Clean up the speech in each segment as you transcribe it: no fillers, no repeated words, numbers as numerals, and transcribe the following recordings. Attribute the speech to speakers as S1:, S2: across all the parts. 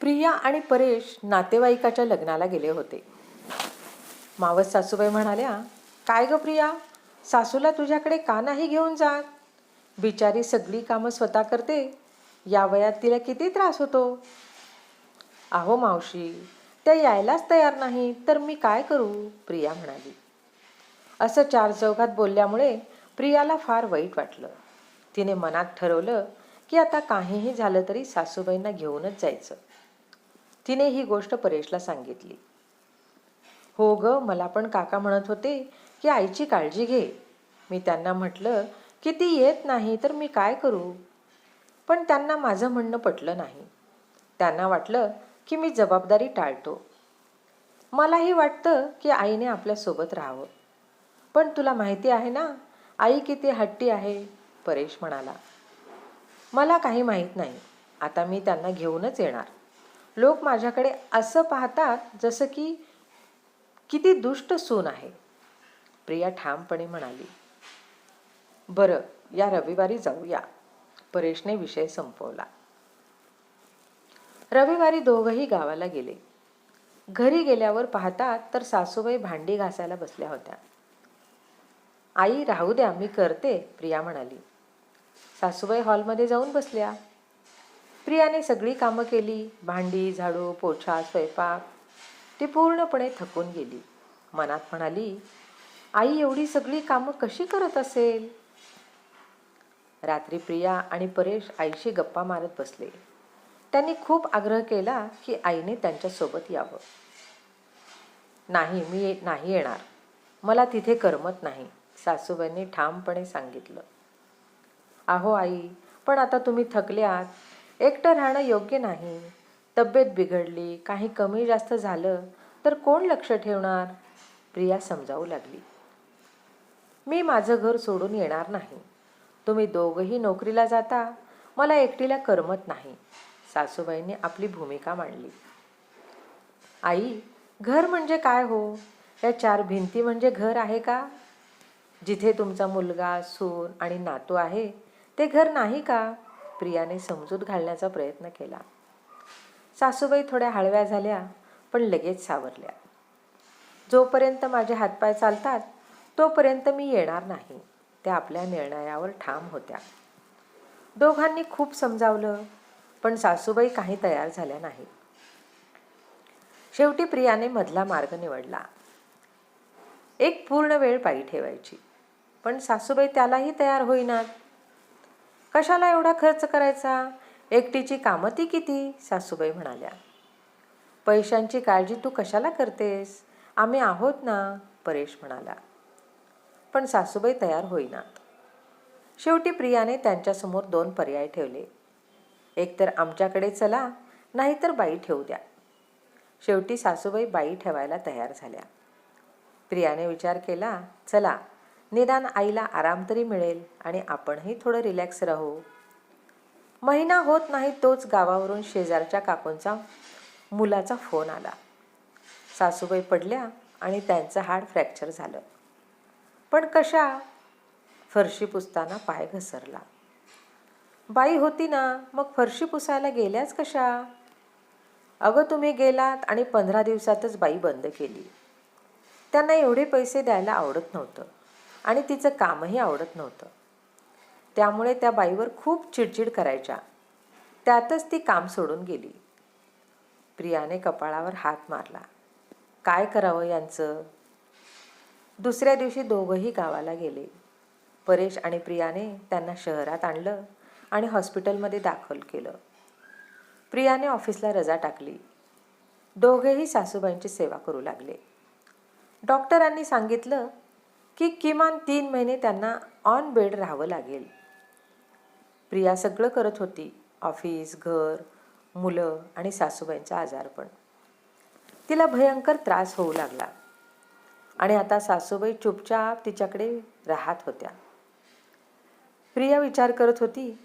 S1: प्रिया आणि परेश नातेवाईकाच्या लग्नाला गेले होते. मावस सासूबाई म्हणाल्या, काय ग प्रिया, सासूला तुझ्याकडे का नाही घेऊन जात? बिचारी सगळी कामं स्वतः करते, या वयात तिला किती त्रास होतो. अहो मावशी, त्या यायलाच तयार नाही तर मी काय करू, प्रिया म्हणाली. असं चार चौघात बोलल्यामुळे प्रियाला फार वाईट वाटलं. तिने मनात ठरवलं की आता काहीही झालं तरी सासूबाईंना घेऊनच जायचं. तिने ही गोष्ट परेशला सांगितली. हो ग, मला पण काका म्हणत होते की आईची काळजी घे. मी त्यांना म्हटलं की ती येत नाही तर मी काय करू, पण त्यांना माझं म्हणणं पटलं नाही. त्यांना वाटलं की मी जबाबदारी टाळतो. मलाही वाटतं की आईने आपल्यासोबत राहावं, पण तुला माहिती आहे ना आई किती हट्टी आहे, परेश म्हणाला. मला काही माहीत नाही, आता मी त्यांना घेऊनच येणार. लोक माझ्याकडे असं पाहतात जसं की किती दुष्ट सून आहे, प्रिया ठामपणे म्हणाली. बरं, या रविवारी जाऊया, परेशने विषय संपवला. रविवारी दोघंही गावाला गेले. घरी गेल्यावर पाहतात तर सासूबाई भांडी घासायला बसल्या होत्या. आई राहू द्या, मी करते, प्रिया म्हणाली. सासूबाई हॉलमध्ये जाऊन बसल्या. प्रियाने सगळी कामं केली, भांडी, झाडू, पोछा, स्वयंपाक. ती पूर्णपणे थकून गेली. मनात म्हणाली, आई एवढी सगळी कामं कशी करत असेल. रात्री प्रिया आणि परेश आईशी गप्पा मारत बसले. त्यांनी खूप आग्रह केला की आईने त्यांच्यासोबत यावं. नाही, मी नाही येणार, मला तिथे करमत नाही, सासूबाईंनी ठामपणे सांगितलं. अहो आई, पण आता तुम्ही थकल्यात, एकटं राहणं योग्य नाही. तब्येत बिघडली, काही कमी जास्त झालं तर कोण लक्ष ठेवणार, प्रिया समजावू लागली. मी माझं घर सोडून येणार नाही. तुम्ही दोघंही नोकरीला जाता, मला एकटीला करमत नाही, सासूबाईंनी आपली भूमिका मांडली. आई, घर म्हणजे काय हो? या चार भिंती म्हणजे घर आहे का? जिथे तुमचा मुलगा, सून आणि नातू आहे ते घर नाही का, प्रियाने समजूत घालण्याचा प्रयत्न केला. सासूबाई थोड्या हळव्या झाल्या पण लगेच सावरल्या. जोपर्यंत माझे हातपाय चालतात तोपर्यंत मी येणार नाही, त्या आपल्या निर्णयावर ठाम होत्या. दोघांनी खूप समजावलं पण सासूबाई काही तयार झाल्या नाही. शेवटी प्रियाने मधला मार्ग निवडला. एक पूर्ण वेळ पायी ठेवायची, पण सासूबाई त्यालाही तयार होईनात. कशाला एवढा खर्च करायचा, एकटीची कामं ती किती, सासूबाई म्हणाल्या. पैशांची काळजी तू कशाला करतेस, आम्ही आहोत ना, परेश म्हणाला. पण सासूबाई तयार होईनात. शेवटी प्रियाने त्यांच्यासमोर दोन पर्याय ठेवले. एकतर आमच्याकडे चला, नाहीतर बाई ठेवू द्या. शेवटी सासूबाई बाई ठेवायला तयार झाल्या. प्रियाने विचार केला, चला निदान आईला आराम तरी मिळेल आणि आपणही थोडं रिलॅक्स राहू. महिना होत नाही तोच गावावरून शेजारच्या काकूंचा मुलाचा फोन आला. सासूबाई पडल्या आणि त्यांचं हाड फ्रॅक्चर झालं. पण कशा? फरशी पुसताना पाय घसरला. बाई होती ना, मग फरशी पुसायला गेल्याच कशा? अगं तुम्ही गेलात आणि 15 दिवसातच बाई बंद केली. त्यांना एवढे पैसे द्यायला आवडत नव्हतं आणि तिचं कामही आवडत नव्हतं. त्यामुळे त्या बाईवर खूप चिडचिड करायच्या. त्यातच ती काम सोडून गेली. प्रियाने कपाळावर हात मारला. काय करावं यांचं. दुसऱ्या दिवशी दोघंही गावाला गेले. परेश आणि प्रियाने त्यांना शहरात आणलं आणि हॉस्पिटलमध्ये दाखल केलं. प्रियाने ऑफिसला रजा टाकली. दोघेही सासूबाईंची सेवा करू लागले. डॉक्टरांनी सांगितलं की किमान 3 महिने त्यांना ऑन बेड राहावं लागेल. प्रिया सगळं करत होती, ऑफिस, घर, मुलं आणि सासूबाईंचा आजारपण. तिला भयंकर त्रास होऊ लागला आणि आता सासूबाई चुपचाप तिच्याकडे राहत होत्या. प्रिया विचार करत होती,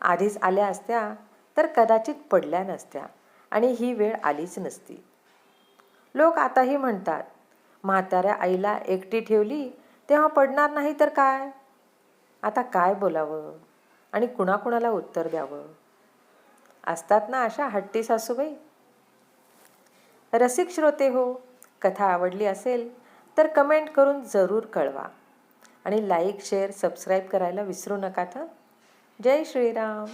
S1: आधीच आल्या असत्या तर कदाचित पडल्या नसत्या आणि ही वेळ आलीच नसती. लोक आताही म्हणतात, म्हाताऱ्या आईला एकटी ठेवली तेव्हा पडणार नाही तर काय. आता काय बोलावं आणि कुणाकुणाला उत्तर द्यावं. असतात ना अशा हट्टी सासूबाई. रसिक श्रोते हो, कथा आवडली असेल तर कमेंट करून जरूर कळवा आणि लाईक शेअर सबस्क्राईब करायला विसरू नका. जय श्रीराम.